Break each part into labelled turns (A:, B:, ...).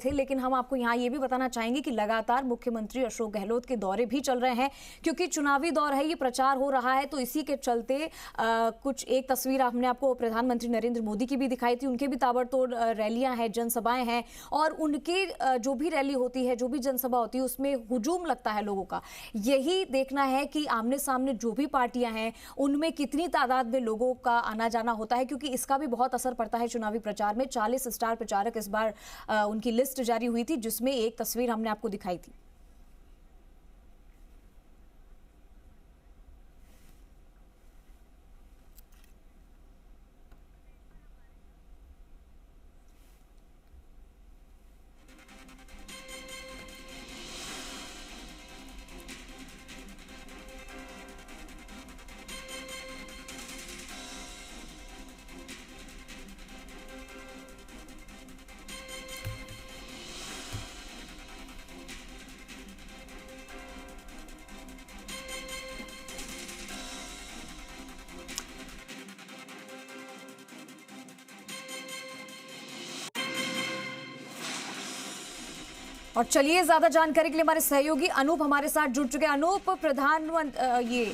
A: थे, लेकिन हम आपको यहाँ ये भी बताना चाहेंगे कि लगातार मुख्यमंत्री अशोक गहलोत के दौरे भी चल रहे हैं, क्योंकि चुनावी दौर है, ये प्रचार हो रहा है। तो इसी के चलते कुछ एक तस्वीर हमने आपको प्रधानमंत्री नरेंद्र मोदी की भी दिखाई थी। उनके भी ताबड़तोड़ रैलियां हैं, जनसभाएं हैं, और उनके जो भी रैली होती है, जो भी जनसभा होती है, उसमें हुजूम लगता है लोगों का। यही देखना है कि आमने सामने जो भी पार्टियां हैं उनमें कितनी तादाद में लोगों का आना जाना होता है, क्योंकि इसका भी बहुत असर पड़ता है चुनावी प्रचार में। 40 स्टार प्रचारक इस बार उनकी लिस्ट जारी हुई थी, जिसमें एक तस्वीर हमने आपको दिखाई थी। और चलिए, ज्यादा जानकारी के लिए हमारे सहयोगी अनूप हमारे साथ जुड़ चुके हैं। अनूप, प्रधानमंत्री ये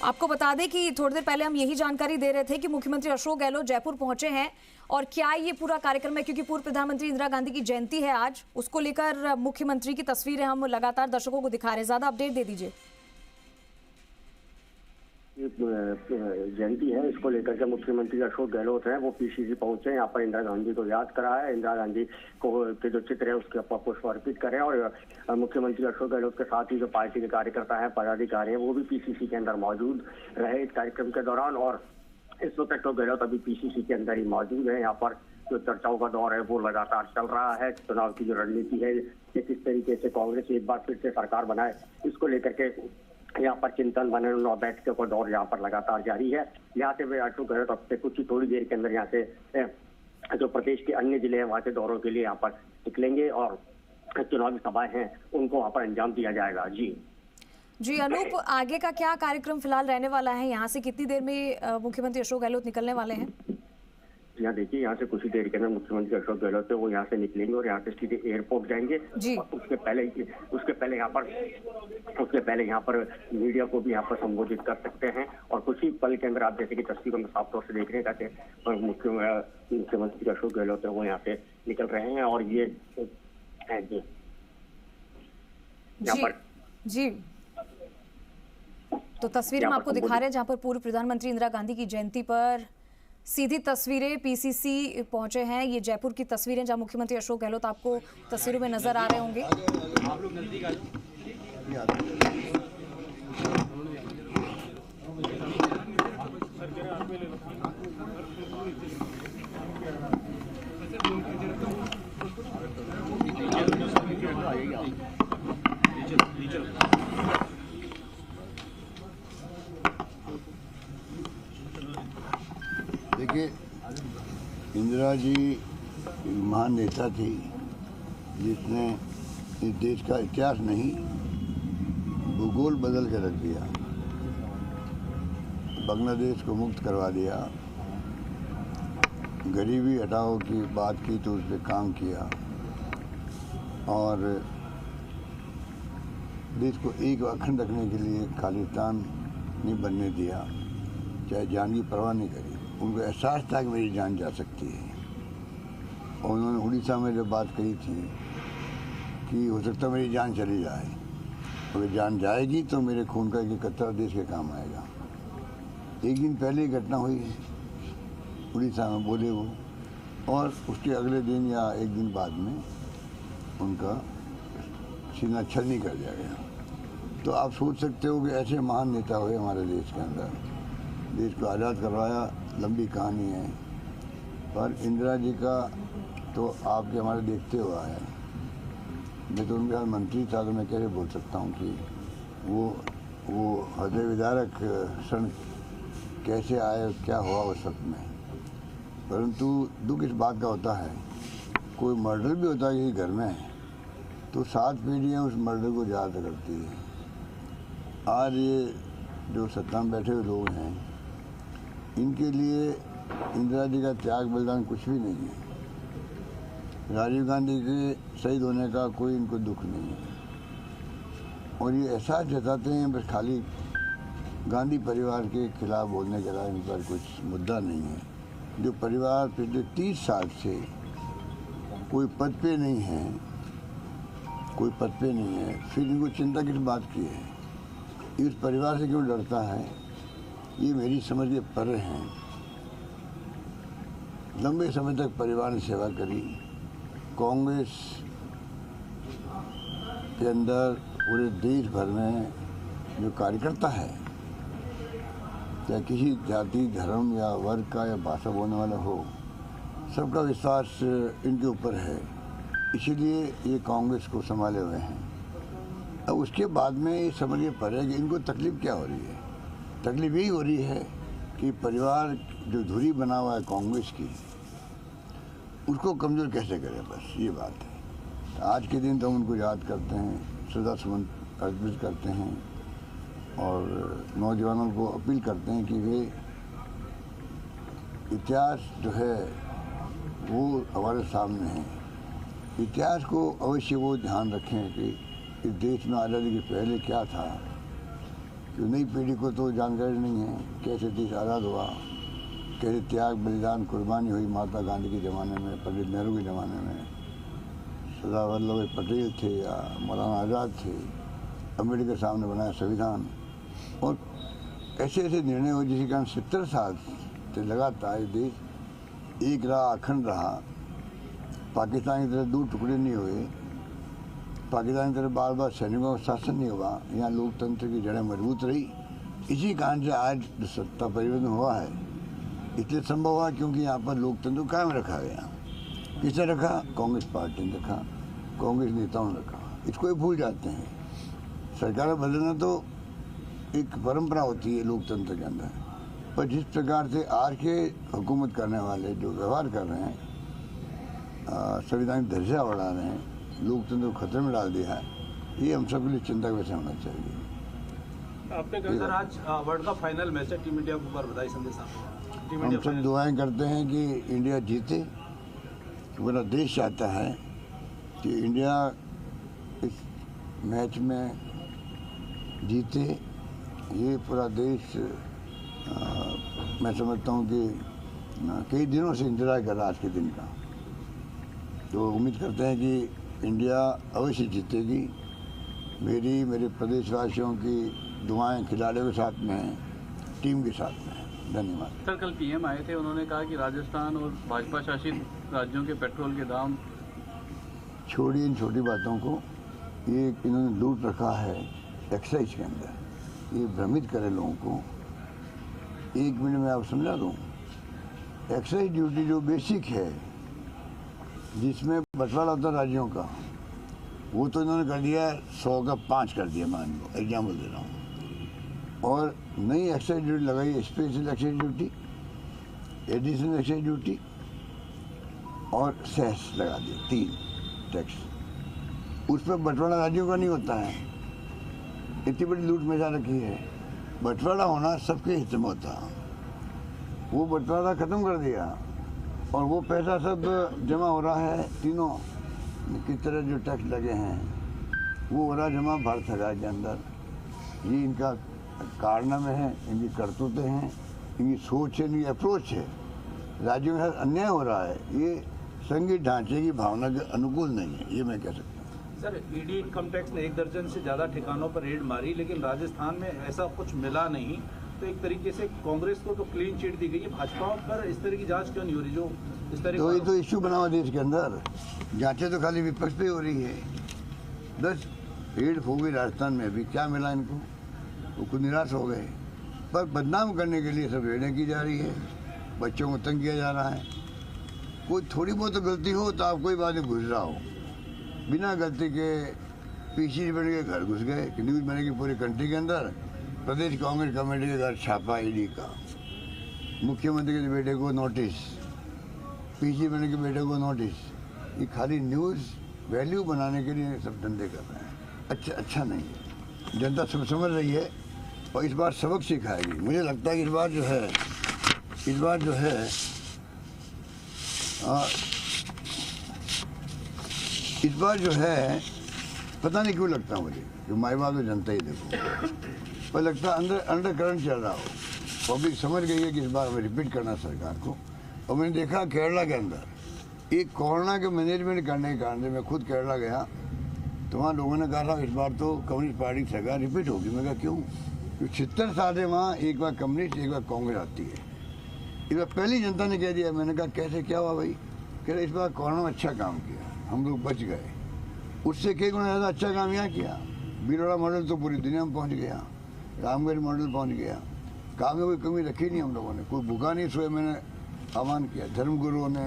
A: आपको बता दें कि थोड़ी देर पहले हम यही जानकारी दे रहे थे कि मुख्यमंत्री अशोक गहलोत जयपुर पहुंचे हैं, और क्या ये पूरा कार्यक्रम है, क्योंकि पूर्व प्रधानमंत्री इंदिरा गांधी की जयंती है आज, उसको लेकर मुख्यमंत्री की तस्वीरें हम लगातार दर्शकों को दिखा रहे हैं। ज्यादा अपडेट दे दीजिए।
B: जयंती है, इसको लेकर के मुख्यमंत्री अशोक गहलोत हैं वो पीसीसी पहुंचे, यहाँ पर इंदिरा गांधी को याद करा है, इंदिरा गांधी को के जो चित्र है उसके ऊपर पुष्प अर्पित करें, और मुख्यमंत्री अशोक गहलोत के साथ ही जो पार्टी के कार्यकर्ता हैं, पदाधिकारी हैं, वो भी पीसीसी के अंदर मौजूद रहे इस कार्यक्रम के दौरान। और इस वक्त अशोक गहलोत अभी पीसीसी के अंदर ही मौजूद है। यहाँ पर जो चर्चाओं का दौर है वो लगातार चल रहा है। चुनाव की जो रणनीति है कि किस तरीके से कांग्रेस एक बार फिर से सरकार बनाए, इसको लेकर के यहाँ पर चिंतन मनन और बैठकों का दौर यहाँ पर लगातार जारी है। यहाँ से वे अशोक गहलोत अब से कुछ ही थोड़ी देर के अंदर यहाँ से जो प्रदेश के अन्य जिले हैं वहाँ के दौरों के लिए यहाँ पर निकलेंगे, और चुनावी सभाएं हैं उनको वहाँ पर अंजाम दिया जाएगा।
A: जी अनूप, आगे का क्या कार्यक्रम फिलहाल रहने वाला है? यहाँ से कितनी देर में मुख्यमंत्री अशोक गहलोत निकलने वाले हैं?
B: यहाँ देखिए, यहाँ से कुछ ही देर के अंदर मुख्यमंत्री अशोक गहलोत है वो यहाँ से निकलेंगे और यहाँ से सीधे एयरपोर्ट जाएंगे। और उसके पहले यहाँ पर मीडिया को भी यहाँ पर संबोधित कर सकते हैं। और कुछ ही पल के अंदर आप जैसे कि तस्वीरों में साफ तौर से देख रहे हैं, मुख्यमंत्री अशोक गहलोत है वो यहाँ से निकल रहे हैं। और ये यहाँ पर
A: जी तो तस्वीर हम आपको दिखा रहे हैं, जहाँ पर पूर्व प्रधानमंत्री इंदिरा गांधी की जयंती पर सीधी तस्वीरें पीसीसी पहुंचे हैं। ये जयपुर की तस्वीरें, जहां मुख्यमंत्री अशोक गहलोत आपको तस्वीरों में नजर आ रहे होंगे।
C: आप लोग नजदीक आ
D: देखिए, इंदिरा जी महान नेता थी जिसने इस देश का इतिहास नहीं भूगोल बदल के रख दिया। बांग्लादेश को मुक्त करवा दिया, गरीबी हटाओ की बात की तो उस पर काम किया, और देश को एक अखंड रखने के लिए खालिस्तान नहीं बनने दिया, चाहे जान की परवाह नहीं करी। उनको एहसास था कि मेरी जान जा सकती है। और उन्होंने उड़ीसा में जब बात कही थी कि हो सकता है मेरी जान चली जाए, अगर जान जाएगी तो मेरे खून का एक कतरा देश के काम आएगा। एक दिन पहले ही घटना हुई उड़ीसा में, बोले वो, और उसके अगले दिन या एक दिन बाद में उनका सीना छलनी कर दिया गया। तो आप सोच सकते हो कि ऐसे महान नेता हुए हमारे देश के अंदर, देश को आज़ाद करवाया, लंबी कहानी है। पर इंदिरा जी का तो आपके हमारे देखते हुआ है। मैं तो उनके साथ मंत्री था, तो मैं कैसे बोल सकता हूँ कि वो हृदय विदारक क्षण कैसे आए, क्या हुआ उस वक्त में। परंतु दुख इस बात का होता है, कोई मर्डर भी होता है किसी घर में तो 7 पीढ़ियाँ उस मर्डर को याद करती है। आज ये जो सत्ता में बैठे हुए लोग हैं, इनके लिए इंदिरा जी का त्याग बलिदान कुछ भी नहीं है। राजीव गांधी के शहीद होने का कोई इनको दुख नहीं है और ये एहसास जताते हैं बस खाली गांधी परिवार के खिलाफ बोलने के अलावा इन पर कुछ मुद्दा नहीं है। जो परिवार पिछले 30 साल से कोई पद पे नहीं है, फिर इनको चिंता किस बात की है, इस परिवार से क्यों डरता है, ये मेरी समझ के परे हैं। लंबे समय तक परिवार ने सेवा करी। कांग्रेस के अंदर पूरे देश भर में जो कार्यकर्ता है, चाहे किसी जाति, धर्म या वर्ग का या भाषा बोलने वाला हो, सबका विश्वास इनके ऊपर है, इसीलिए ये कांग्रेस को संभाले हुए हैं। अब उसके बाद में ये समझिए पड़े कि इनको तकलीफ क्या हो रही है। तकलीफ यही हो रही है कि परिवार जो धुरी बना हुआ है कांग्रेस की, उसको कमज़ोर कैसे करें, बस ये बात है। तो आज के दिन तो हम उनको याद करते हैं, श्रद्धासुमन अर्पित करते हैं और नौजवानों को अपील करते हैं कि वे इतिहास जो है वो हमारे सामने है। इतिहास को अवश्य वो ध्यान रखें कि इस देश में आज़ादी के पहले क्या था, कि नई पीढ़ी को तो जानकारी नहीं है कैसे देश आज़ाद हुआ, कैसे त्याग, बलिदान, कुर्बानी हुई माता गांधी के ज़माने में, पंडित नेहरू के ज़माने में, सरदार वल्लभ भाई पटेल थे या मौलाना आज़ाद थे, अम्बेडकर साहब ने बनाया संविधान, और ऐसे ऐसे निर्णय हुए जिसके कारण 70 साल से लगातार ये देश एक रहा, अखंड रहा। पाकिस्तान की तरह 2 टुकड़े नहीं हुए, पाकिस्तान की तरफ बार बार सैनिकों का शासन नहीं हुआ, यहाँ लोकतंत्र की जड़ें मजबूत रही। इसी कारण से आज सत्ता परिवर्तन हुआ है, इसलिए संभव हुआ क्योंकि यहाँ पर लोकतंत्र को कायम रखा गया। किसने रखा? कांग्रेस पार्टी ने रखा, कांग्रेस नेताओं ने रखा। इसको ही भूल जाते हैं। सरकार बदलना तो एक परंपरा होती है लोकतंत्र के अंदर, पर जिस प्रकार से आज के हुकूमत करने वाले जो व्यवहार कर रहे हैं, संविधान की धज्जियां उड़ा रहे हैं, लोकतंत्र को खतरे में डाल दिया है, ये हम सब के लिए चिंता का विषय होना चाहिए।
C: आपने कहा सर आज वर्ल्ड कप फाइनल मैच है, टीम इंडिया को ऊपर बधाई संदेश।
D: हम सब दुआएं करते हैं कि इंडिया जीते। पूरा देश चाहता है कि इंडिया इस मैच में जीते। ये पूरा देश मैं समझता हूँ कि कई दिनों से इंतजार कर रहा आज के दिन का। तो उम्मीद करते हैं कि इंडिया अवश्य जीतेगी। मेरे प्रदेशवासियों की दुआएं खिलाड़ियों के साथ में हैं, टीम के साथ में हैं। धन्यवाद।
C: सर कल पीएम आए थे, उन्होंने कहा कि राजस्थान और भाजपा शासित राज्यों के पेट्रोल के दाम।
D: छोड़िए इन छोटी बातों को, ये इन्होंने लूट रखा है एक्साइज के अंदर। ये भ्रमित करे लोगों को। 1 मिनट में आप समझा दूँ। एक्साइज ड्यूटी जो बेसिक है, जिसमें बंटवारा होता है राज्यों का, वो तो इन्होंने कर दिया 100 का 5 कर दिया, मान लो एग्जाम्पल दे रहा हूँ। और नई एक्साइज ड्यूटी लगाई, special excise duty, additional excise duty और सेस लगा दिया, 3 टैक्स। उस पर बंटवारा राज्यों का नहीं होता है। इतनी बड़ी लूट मचा रखी है। बंटवारा होना सबके हित में होता, वो बंटवारा ख़त्म कर दिया और वो पैसा सब जमा हो रहा है। तीनों की तरह जो टैक्स लगे हैं वो हो रहा जमा भारत सरकार के अंदर। ये इनका कारनामे है, इनकी करतूतें हैं, इनकी सोच है, इनकी अप्रोच है। राज्यों के साथ अन्याय हो रहा है। ये संघीय ढांचे की भावना के अनुकूल नहीं है, ये मैं कह सकता हूँ।
C: सर ईडी इनकम टैक्स ने 1 दर्जन से ज़्यादा ठिकानों पर रेड मारी, लेकिन राजस्थान में ऐसा कुछ मिला नहीं। तो एक तरीके से कांग्रेस को तो क्लीन चिट दी गई है, भाजपा पर इस तरह की जांच क्यों नहीं हो रही? जो इस तरह
D: तो ये तो इश्यू बना हुआ देश के अंदर। जांचें तो खाली विपक्ष पे हो रही है। 10 रेड हो गई राजस्थान में, अभी क्या मिला इनको? वो खुद निराश हो गए। पर बदनाम करने के लिए सब रेडें की जा रही है, बच्चों को तंग किया जा रहा है। कोई थोड़ी बहुत तो गलती हो तो आप कोई बात नहीं घुस रहा हो, बिना गलती के पीसी बन के घर घुस गए। न्यूज़ बनेगी पूरी कंट्री के अंदर। प्रदेश कांग्रेस कमेटी के घर छापा ईडी का, मुख्यमंत्री के बेटे को नोटिस, पीसी बने के बेटे को नोटिस। ये खाली न्यूज़ वैल्यू बनाने के लिए सब धंधे कर रहे हैं। अच्छा नहीं है। जनता सब समझ रही है और इस बार सबक सिखाएगी। मुझे लगता है कि इस बार जो है इस बार जो है पता नहीं क्यों लगता मुझे कि माई बाप तो जनता ही देखो, पर लगता अंडर करंट चल रहा हो। पब्लिक समझ गई है कि इस बार हमें रिपीट करना सरकार को। और मैंने देखा केरला के अंदर एक कोरोना के मैनेजमेंट करने के कारण से मैं खुद केरला गया तो वहाँ लोगों ने कहा था इस बार तो कम्युनिस्ट पार्टी की सरकार रिपीट होगी। मैं कहा क्यों? क्योंकि 76 साल है वहाँ एक बार कम्युनिस्ट एक बार कांग्रेस आती है। इस बार पहली जनता ने कह दिया। मैंने कहा कैसे क्या हुआ भाई? कह रहे इस बार कोरोना में अच्छा काम किया, हम लोग बच गए। उससे कई गुना ज़्यादा अच्छा काम यहाँ किया। भीलवाड़ा मॉडल तो पूरी दुनिया में पहुँच गया, रामगढ़ मॉडल पहुँच गया। काम में कोई कमी रखी नहीं हम लोगों ने, कोई भूखा नहीं सोए। मैंने आह्वान किया, धर्मगुरुओं ने,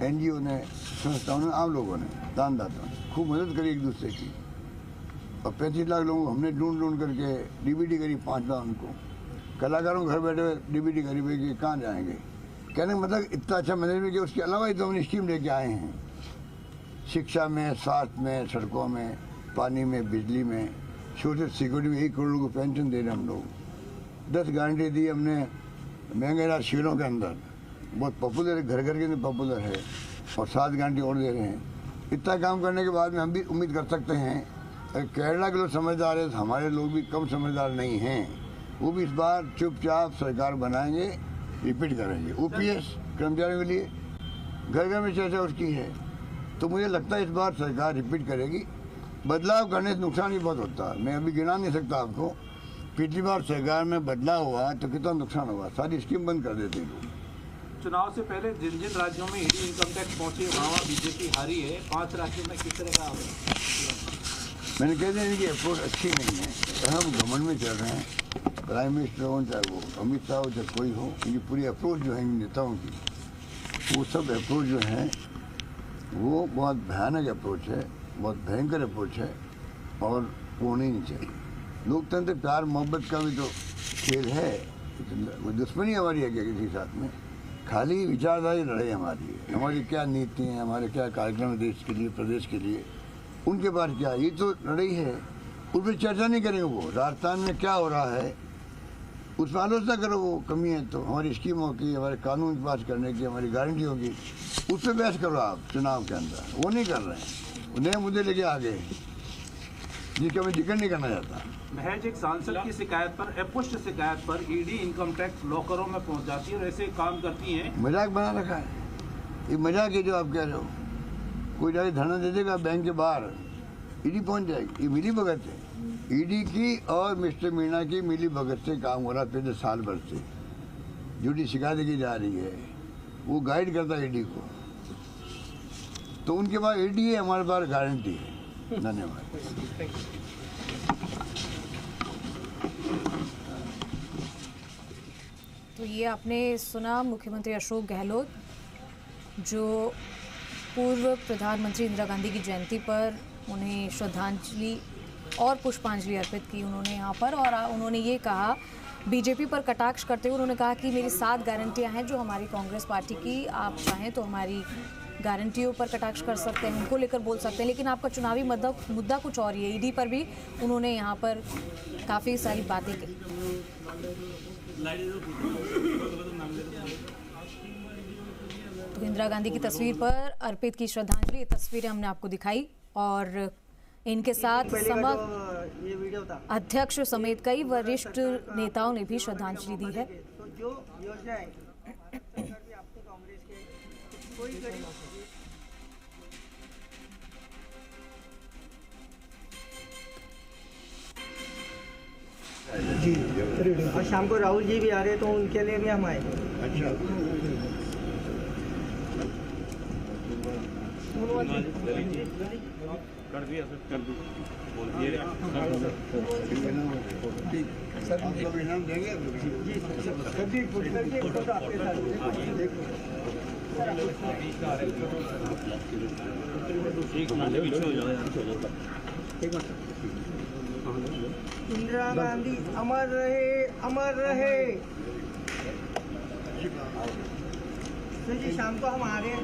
D: NGO ने, संस्थाओं ने, आम लोगों ने, दानदाताओं ने खूब मदद करी एक दूसरे की। और 35 लाख लोगों को हमने ढूंढ करके DVD करी 5 बार उनको। कलाकारों घर बैठे हुए DVD करी भाई कि कहाँ जाएंगे। कहने का मतलब इतना अच्छा मैनेजमेंट किया। उसके अलावा ही तो हमने स्कीम लेके आए हैं, शिक्षा में, स्वास्थ्य में, सड़कों में, पानी में, बिजली में, सोशल सिक्योरिटी में 1 करोड़ को पेंशन दे रहे हम लोग। 10 गारंटी दी हमने महंगे राज शिविरों के अंदर, बहुत पॉपुलर है, घर घर के अंदर पॉपुलर है। और 7 गारंटी और दे रहे हैं। इतना काम करने के बाद में हम भी उम्मीद कर सकते हैं अगर केरला के लोग समझदार है तो हमारे लोग भी कम समझदार नहीं हैं। वो भी इस बार चुपचाप सरकार बनाएंगे, रिपीट करेंगे। OPS कर्मचारियों के लिए घर घर में चर्चा उसकी है। तो मुझे लगता है इस बार सरकार रिपीट करेगी। बदलाव करने से नुकसान भी बहुत होता है, मैं अभी गिना नहीं सकता आपको। पिछली बार सरकार में बदलाव हुआ तो कितना नुकसान हुआ, सारी स्कीम बंद कर देते लोग।
C: चुनाव से पहले जिन जिन राज्यों में ईडी इनकम टैक्स पहुंची वहाँ बीजेपी हारी है। 5 राज्यों में किस तरह का?
D: मैंने कह दिया इनकी अप्रोच अच्छी नहीं है। हम घमंड में चल रहे हैं, प्राइम मिनिस्टर हो चाहे वो अमित शाह हो चाहे कोई हो, इनकी पूरी अप्रोच जो है इन नेताओं की, वो सब अप्रोच जो है वो बहुत भयानक अप्रोच है, बहुत भयंकर अप्रोच है। और वो होनी नहीं चाहिए। लोकतंत्र प्यार मोहब्बत का भी तो खेल है, वो दुश्मनी हमारी है क्या किसी साथ में? खाली विचारधारी लड़ाई हमारी है। हमारी क्या नीति है, हमारे क्या कार्यक्रम देश के लिए, प्रदेश के लिए, उनके पास क्या, ये तो लड़ाई है। उस पर चर्चा नहीं करेंगे। वो राजस्थान में क्या हो रहा है उस पर आलोचना करो। वो कमी है तो हमारी स्कीमों की, हमारे कानून पास करने की, हमारी गारंटियों की, उस पर बहस करो आप चुनाव के अंदर। वो नहीं कर रहे हैं, वो नए मुद्दे लेके आ गए जिसका मैं जिक्र नहीं करना चाहता।
C: महज एक सांसद की शिकायत पर, अपुष्ट शिकायत पर ईडी इनकम टैक्स लॉकरों में पहुंच जाती है और ऐसे काम करती है।
D: मजाक बना रखा है, ये मजाक है जो आप कह रहे हो। कोई जाके धरना दे देगा बैंक के बाहर, ईडी पहुंच जाएगी। ये मिली भगत है ईडी की और मिस्टर मीणा की मिली भगत से काम हो रहा है पिछले साल भर से। झूठी शिकायत की जा रही है, वो गाइड करता है ईडी को। तो उनके पास ईडी है, हमारे पास गारंटी है। धन्यवाद।
A: तो ये आपने सुना मुख्यमंत्री अशोक गहलोत जो पूर्व प्रधानमंत्री इंदिरा गांधी की जयंती पर उन्हें श्रद्धांजलि और पुष्पांजलि अर्पित की उन्होंने यहाँ पर। और उन्होंने ये कहा, बीजेपी पर कटाक्ष करते हुए उन्होंने कहा कि मेरी 7 गारंटियाँ हैं जो हमारी कांग्रेस पार्टी की, आप चाहें तो हमारी गारंटियों पर कटाक्ष कर सकते हैं, उनको लेकर बोल सकते हैं, लेकिन आपका चुनावी मुद्दा कुछ और ही है। ईडी पर भी उन्होंने यहाँ पर काफ़ी सारी बातें की। तो इंदिरा गांधी की तस्वीर पर अर्पित की श्रद्धांजलि, ये तस्वीरें हमने आपको दिखाई। और इनके साथ समग्र अध्यक्ष समेत कई वरिष्ठ नेताओं ने भी श्रद्धांजलि दी है।
E: तो जो योजनाएं आपको कांग्रेस के कोई जी, और शाम को राहुल जी भी आ रहे हैं तो उनके लिए भी हम आएंगे।
D: अच्छा,
C: कर दिया सर, कर दी बोलिए।
D: सर आप इनाम देंगे
E: जी सभी फोटो आपके साथ इंदिरा गांधी अमर रहे, अमर रहे। जी शाम को हम आ रहे हैं।